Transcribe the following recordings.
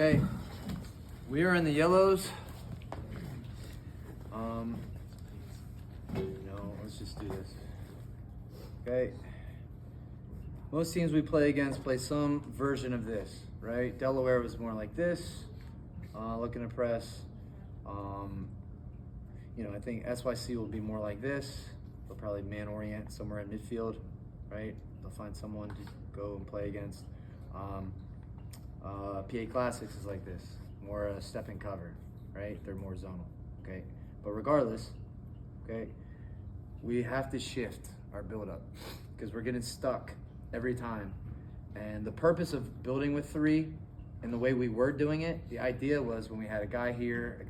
Okay, we are in the yellows. Let's just do this. Okay. Most teams we play against play some version of this, right? Delaware was more like this, looking to press. I think SYC will be more like this. They'll probably man orient somewhere in midfield, right? They'll find someone to go and play against. PA Classics is like this, more step and cover, right? They're more zonal, okay? But regardless, okay, we have to shift our build-up because we're getting stuck every time. And the purpose of building with three and the way we were doing it, the idea was when we had a guy here, and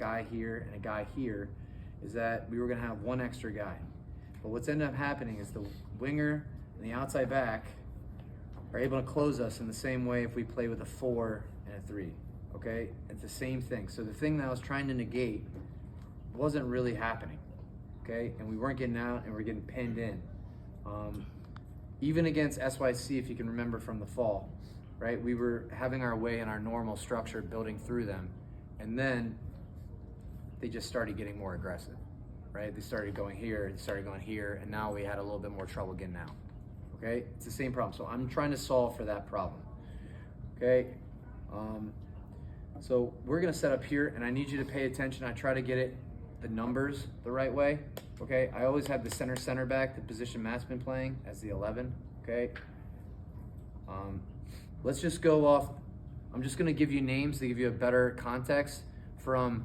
a guy here, is that we were gonna have one extra guy. But what's ended up happening is the winger and the outside back are able to close us in the same way if we play with a 4 and a 3, okay? It's the same thing. So the thing that I was trying to negate wasn't really happening, okay? And we weren't getting out and we're getting pinned in. Even against SYC, if you can remember from the fall, right? We were having our way in our normal structure, building through them. And then they just started getting more aggressive, right? They started going here, they started going here, and now we had a little bit more trouble getting out, okay? It's the same problem. So I'm trying to solve for that problem, okay? So we're gonna set up here, and I need you to pay attention. I try to get the numbers the right way, okay? I always have the center back, the position Matt's been playing, as the 11, okay? Let's just go off. I'm just gonna give you names to give you a better context from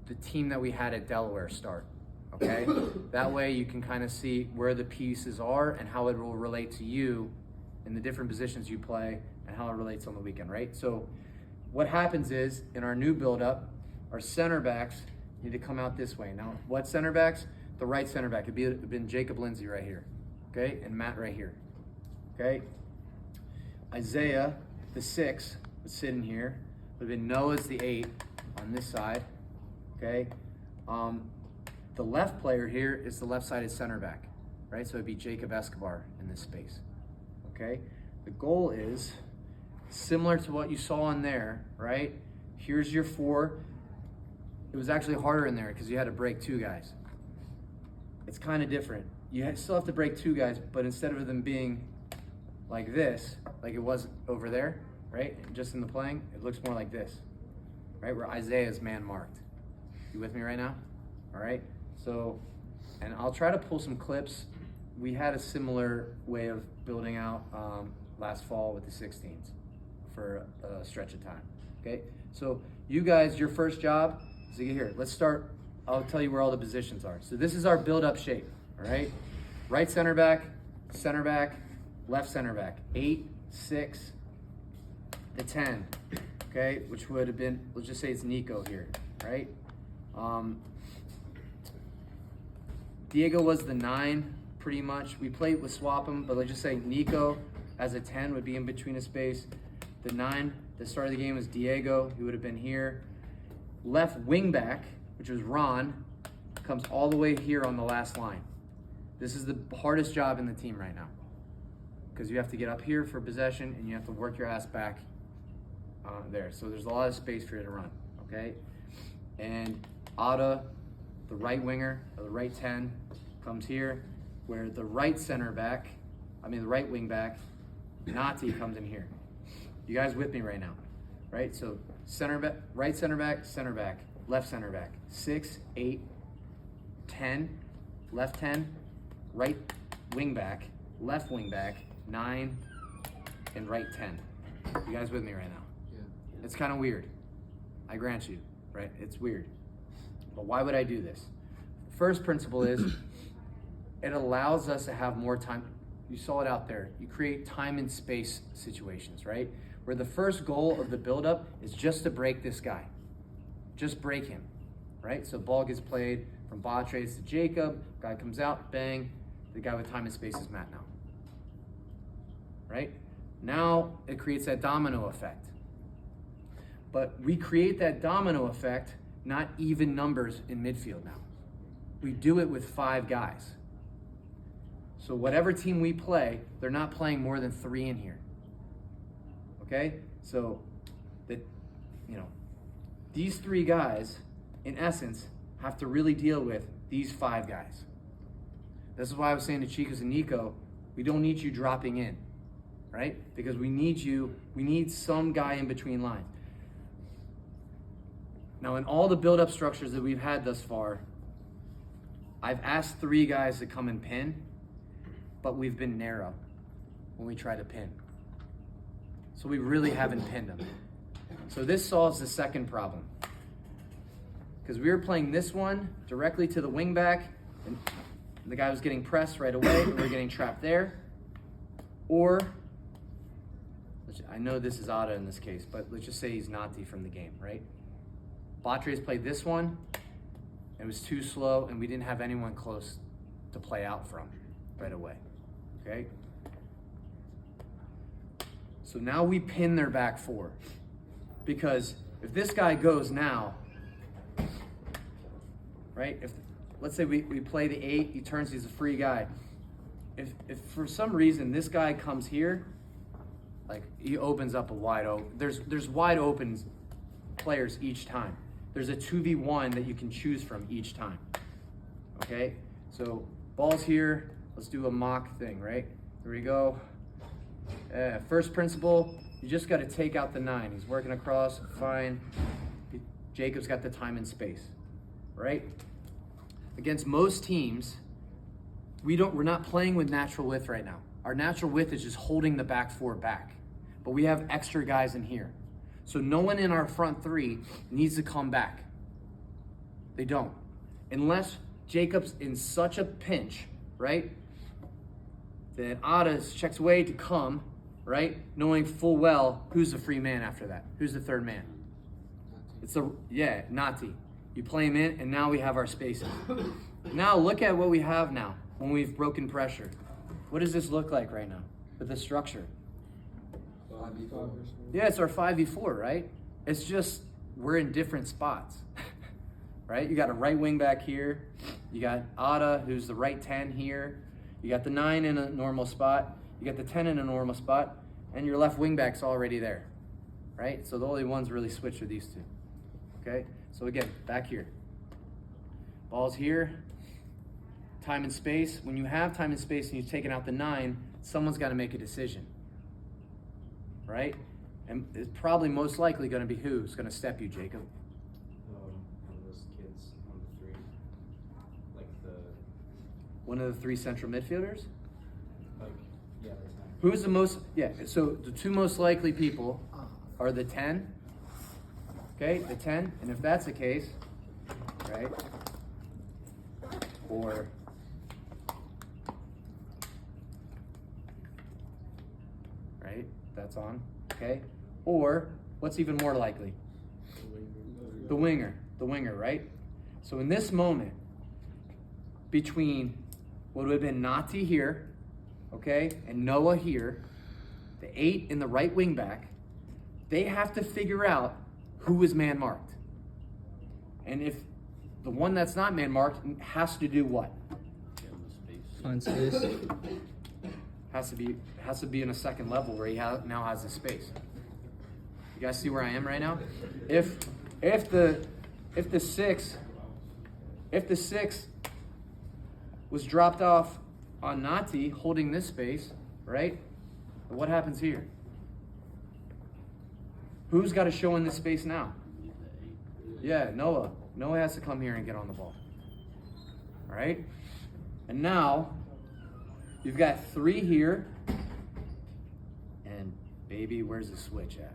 the team that we had at Delaware start, okay? That way you can kind of see where the pieces are and how it will relate to you in the different positions you play and how it relates on the weekend, right? So what happens is, in our new build-up, our center backs need to come out this way. Now, what center backs? The right center back. It'd been Jacob Lindsay right here, okay? And Matt right here, okay? Isaiah, the 6, was sitting here. Would have been Noah's the 8 on this side, okay? The left player here is the left-sided center back, right? So it'd be Jacob Escobar in this space, okay? The goal is similar to what you saw in there, right? Here's your 4. It was actually harder in there because you had to break 2 guys. It's kind of different. You still have to break 2 guys, but instead of them being like this, like it was over there, right? Just in the playing, it looks more like this, right? Where Isaiah's man marked. You with me right now? All right. So, and I'll try to pull some clips. We had a similar way of building out last fall with the 16s for a stretch of time. Okay. So you guys, your first job is to get here. Let's start. I'll tell you where all the positions are. So this is our build-up shape. All right. Right center back, left center back. 8, 6, the 10. Okay, which would have been, let's just say it's Nico here, right? Diego was the 9, pretty much. We played with swap him, but let's just say Nico as a 10 would be in between a space. The 9, the start of the game was Diego. He would have been here. Left wing back, which was Ron, comes all the way here on the last line. This is the hardest job in the team right now because you have to get up here for possession and you have to work your ass back there. So there's a lot of space for you to run, okay? And Ada, the right winger, or the right 10, comes here, where the right wing back, Nati, comes in here. You guys with me right now, right? So center back, right center back, left center back. 6, 8, 10, left 10, right wing back, left wing back, 9, and right 10. You guys with me right now? Yeah. It's kind of weird. I grant you, right? It's weird. But why would I do this? First principle is it allows us to have more time. You saw it out there. You create time and space situations, right? Where the first goal of the buildup is just to break this guy. Just break him, right? So ball gets played from Batres to Jacob. Guy comes out, bang. The guy with time and space is Matt now, right? Now it creates that domino effect. But we create that domino effect, not even numbers in midfield now. We do it with 5 guys. So whatever team we play, they're not playing more than 3 in here. Okay? So these 3 guys, in essence, have to really deal with these 5 guys. This is why I was saying to Chicas and Nico, we don't need you dropping in, right? Because we need some guy in between lines. Now, in all the build-up structures that we've had thus far, I've asked 3 guys to come and pin, but we've been narrow when we try to pin. So we really haven't pinned them. So this solves the second problem. Because we were playing this one directly to the wing back, and the guy was getting pressed right away, and we were getting trapped there. Or, I know this is Ada in this case, but let's just say he's Nati from the game, right? Batres played this one, it was too slow, and we didn't have anyone close to play out from right away, okay? So now we pin their back 4. Because if this guy goes now, right? If let's say we play the 8, he turns, he's a free guy. If for some reason this guy comes here, like he opens up a wide open. There's wide open players each time. There's a 2v1 that you can choose from each time. Okay? So ball's here. Let's do a mock thing, right? Here we go. First principle, you just got to take out the 9. He's working across, fine. Jacob's got the time and space, right? Against most teams, we're not playing with natural width right now. Our natural width is just holding the back 4 back, but we have extra guys in here. So no one in our front 3 needs to come back. They don't. Unless Jacob's in such a pinch, right? Then Ada checks away to come, right? Knowing full well who's the free man after that. Who's the third man? Nati. You play him in, and now we have our spaces. Now look at what we have now when we've broken pressure. What does this look like right now with the structure? 5v4. Yeah, it's our 5v4, right? It's just we're in different spots, right? You got a right wing back here. You got Ada, who's the right 10 here. You got the 9 in a normal spot. You got the 10 in a normal spot. And your left wing back's already there, right? So the only ones really switched are these 2, okay? So again, back here. Ball's here. Time and space. When you have time and space and you've taken out the 9, someone's got to make a decision, right? And it's probably most likely going to be who's going to step you, Jacob? One of those kids on the 3. Like One of the 3 central midfielders? yeah, that's nice. Who's the most, so the 2 most likely people are the 10, okay, the 10, and if that's the case, right, or, right, that's on, okay, or what's even more likely? The winger, right? So in this moment, between what would have been Nati here, okay, and Noah here, the 8 in the right wing back, they have to figure out who is man marked. And if the one that's not man marked has to do what? Find space. Has to be in a second level where he now has the space. You guys see where I am right now? If the 6 was dropped off on Nati holding this space, right? What happens here? Who's got to show in this space now? Yeah, Noah. Noah has to come here and get on the ball. All right? And now, you've got 3 here. And baby, where's the switch at?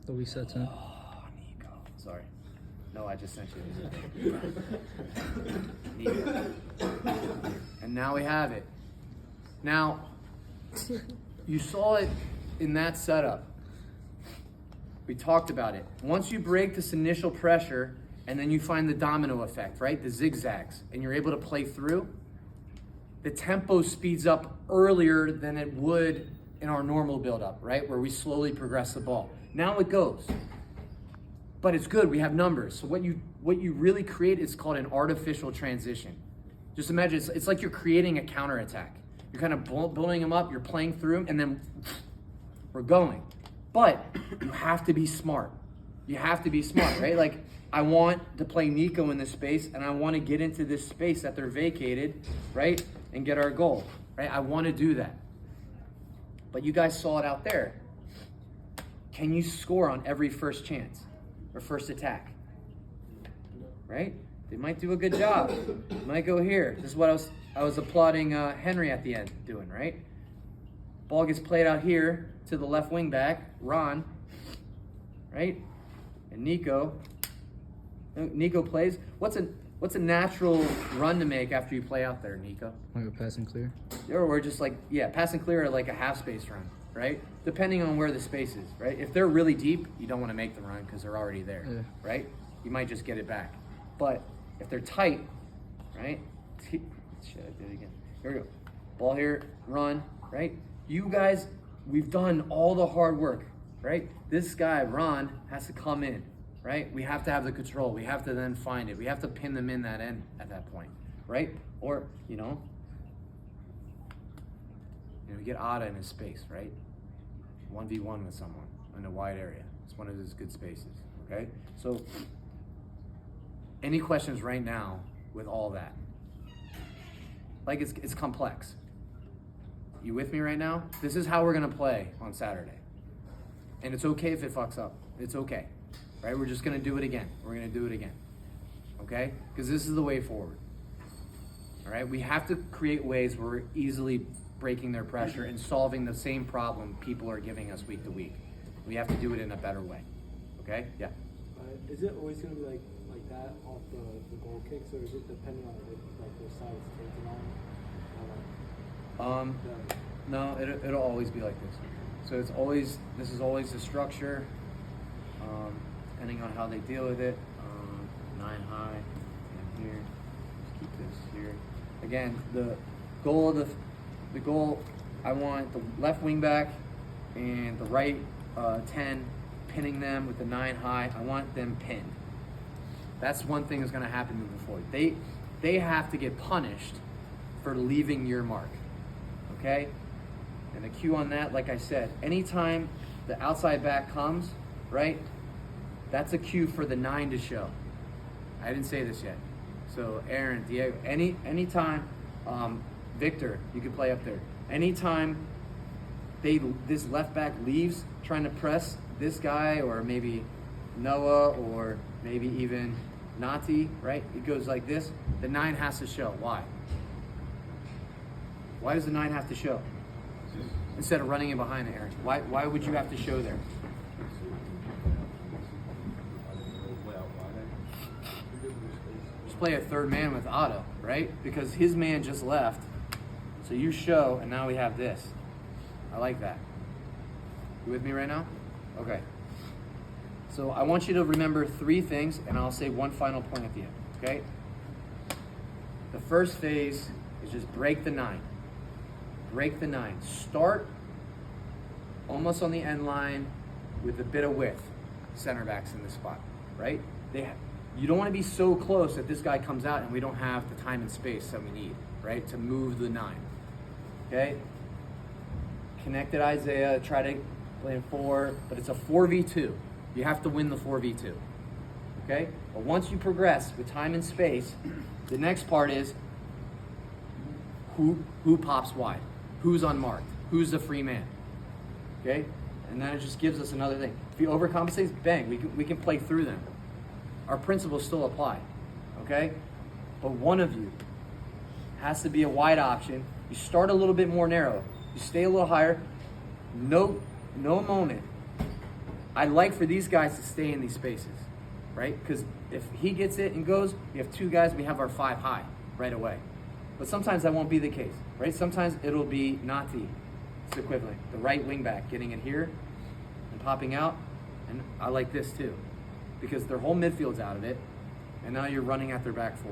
The reset's in. Oh, Nico. Sorry. No, I just sent you. Nico. And now we have it. Now, you saw it in that setup. We talked about it. Once you break this initial pressure, and then you find the domino effect, right? The zigzags, and you're able to play through, the tempo speeds up earlier than it would in our normal build-up, right? Where we slowly progress the ball. Now it goes. But it's good, we have numbers. So what you really create is called an artificial transition. Just imagine, it's like you're creating a counterattack. You're kind of building them up, you're playing through them, and then we're going. But you have to be smart. You have to be smart, right? Like, I want to play Nico in this space, and I want to get into this space that they're vacated, right? And get our goal, right? I want to do that. But you guys saw it out there. Can you score on every first chance or first attack? Right? They might do a good job. Might go here. This is what I was applauding Henry at the end doing, right? Ball gets played out here to the left wing back, Ron, right? And Nico plays. What's a natural run to make after you play out there, Nico? Like a pass and clear. Or just like, yeah, pass and clear or like a half space run, right? Depending on where the space is, right? If they're really deep, you don't want to make the run because they're already there, Yeah. right? You might just get it back. But if they're tight, right? Shit, I did it again. Here we go. Ball here, run, right? You guys, we've done all the hard work, right? This guy, Ron, has to come in, right? We have to have the control. We have to then find it. We have to pin them in that end at that point, right? Or, you know, we get Ada in his space, right? 1v1 with someone in a wide area. It's one of those good spaces, okay? So, any questions right now with all that? Like, it's complex. You with me right now? This is how we're gonna play on Saturday. And it's okay if it fucks up. It's okay, right? We're just gonna do it again. We're gonna do it again, okay? Because this is the way forward, all right? We have to create ways where we're easily breaking their pressure and solving the same problem people are giving us week to week. We have to do it in a better way, okay? Yeah. Is it always going to be like that off the goal kicks, or is it depending on like the side it's taken on? No, it'll always be like this. So this is always the structure, depending on how they deal with it. 9 high, and here, just keep this here. Again, the goal, I want the left wing back and the right 10 pinning them with the 9 high. I want them pinned. That's one thing that's going to happen moving forward. They have to get punished for leaving your mark, okay? And the cue on that, like I said, anytime the outside back comes, right, that's a cue for the 9 to show. I didn't say this yet. So Aaron, Diego, anytime, Victor, you can play up there. Anytime this left back leaves trying to press this guy, or maybe Noah, or maybe even Nati, right? It goes like this. The 9 has to show. Why? Why does the 9 have to show? Instead of running in behind it, Aaron. Why would you have to show there? Just play a third man with Otto, right? Because his man just left. So you show, and now we have this. I like that. You with me right now? Okay. So I want you to remember 3 things, and I'll say one final point at the end, okay? The first phase is just break the 9. Break the 9. Start almost on the end line with a bit of width. Center backs in this spot, right? You don't want to be so close that this guy comes out and we don't have the time and space that we need, right? To move the 9, okay? Connected Isaiah, try to play in 4, but it's a 4v2. You have to win the 4v2, okay? But once you progress with time and space, the next part is who pops wide, who's unmarked, who's the free man, okay? And then it just gives us another thing. If he overcompensates, bang, we can play through them. Our principles still apply, okay? But one of you has to be a wide option. You start a little bit more narrow. You stay a little higher. No moment. I'd like for these guys to stay in these spaces, right? Because if he gets it and goes, we have 2 guys, we have our 5 high right away. But sometimes that won't be the case, right? Sometimes it'll be Nati. It's equivalent. The right wing back getting it here and popping out. And I like this too, because their whole midfield's out of it, and now you're running at their back 4.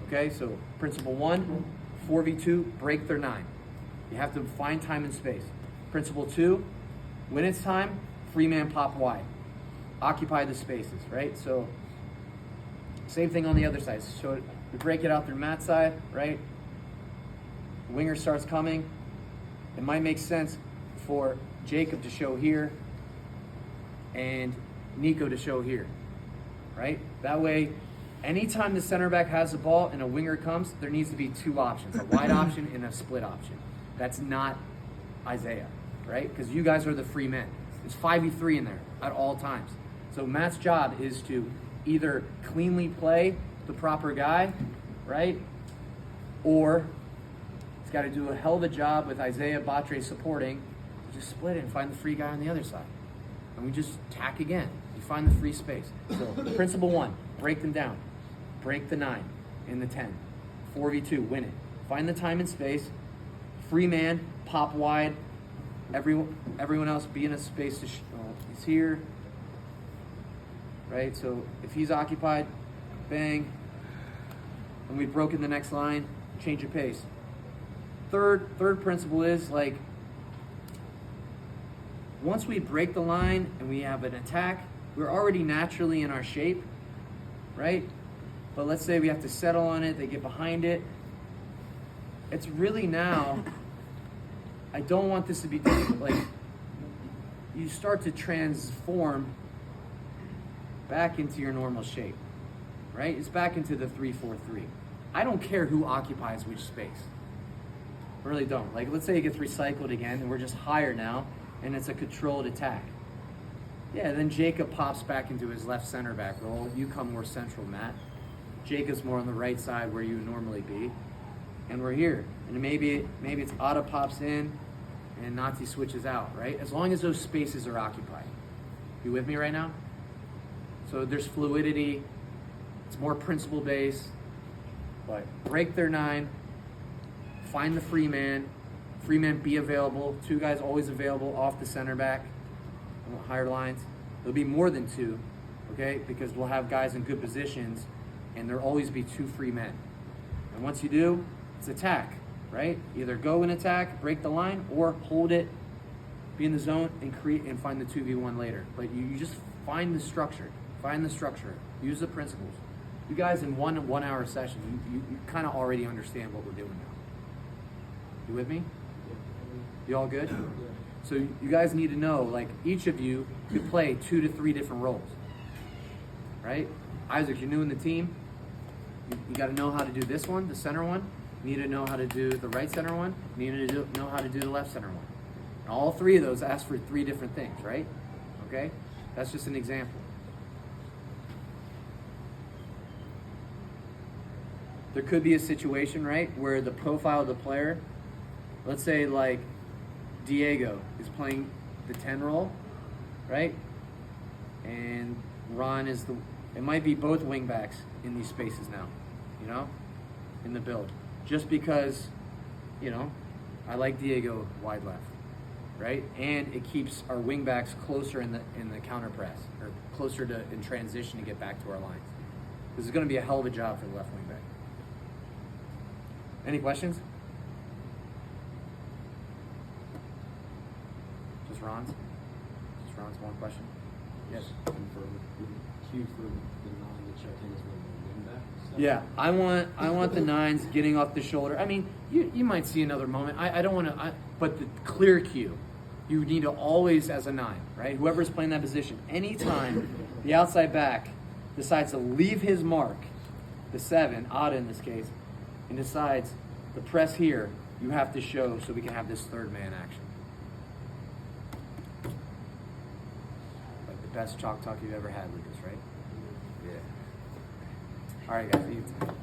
Okay, so principle 1, 4v2, break their 9. You have to find time and space. Principle 2, when it's time, free man pop wide. Occupy the spaces, right? So same thing on the other side. So we break it out through Matt's side, right? Winger starts coming. It might make sense for Jacob to show here and Nico to show here, right? That way, anytime the center back has the ball and a winger comes, there needs to be two options, a wide option and a split option. That's not Isaiah, right? Because you guys are the free men. There's 5v3 in there at all times. So Matt's job is to either cleanly play the proper guy, right? Or he's got to do a hell of a job with Isaiah Batre supporting. Just split it and find the free guy on the other side. And we just tack again. You find the free space. So principle 1, break them down. Break the 9 in the 10. 4v2, win it. Find the time and space. Free man, pop wide. Everyone else be in a space to he's here. Right? So if he's occupied, bang. And we've broken the next line, change of pace. Third principle is like, once we break the line and we have an attack, we're already naturally in our shape, right? But let's say we have to settle on it, they get behind it. It's really now, I don't want this to be difficult. Like, you start to transform back into your normal shape, right? It's back into the 3-4-3. I don't care who occupies which space. I really don't. Like, let's say it gets recycled again and we're just higher now and it's a controlled attack. Yeah, then Jacob pops back into his left center back role. You come more central, Matt. Jacob's more on the right side where you would normally be. And we're here. And maybe it's Otto pops in and Nazi switches out, right? As long as those spaces are occupied. You with me right now? So there's fluidity. It's more principle based. But break their 9. Find the free man. Free man be available. 2 guys always available off the center back. Higher lines. There'll be more than 2, okay? Because we'll have guys in good positions and there'll always be 2 free men. And once you do, it's attack, right? Either go and attack, break the line, or hold it, be in the zone, and create and find the 2v1 later. But you just find the structure. Find the structure. Use the principles. You guys in one hour session, you kind of already understand what we're doing now. You with me? You all good? So you guys need to know, like, each of you could play 2 to 3 different roles, right? Isaac, you're new in the team. You got to know how to do this one, the center one. You need to know how to do the right center one. You need to know how to do the left center one. And all 3 of those ask for 3 different things, right? Okay? That's just an example. There could be a situation, right, where the profile of the player, let's say like Diego is playing the 10 role, right? And Ron is it might be both wing backs in these spaces now, you know, in the build. Just because, you know, I like Diego wide left, right? And it keeps our wing backs closer in the counter press, or closer to in transition to get back to our lines. This is going to be a hell of a job for the left wing back. Any questions? Just Ron's? Just Ron's one question? Yes. And for the cue for the 9 to check in is when the wing back stuff? Yeah, I want the 9s getting off the shoulder. I mean, you might see another moment. I don't want to, but the clear cue, you need to always, as a 9, right? Whoever's playing that position, anytime the outside back decides to leave his mark, the 7, Ada in this case, and decides the press here, you have to show so we can have this 3rd man action. Like the best chalk talk you've ever had, Lucas, right? Yeah. All right, guys.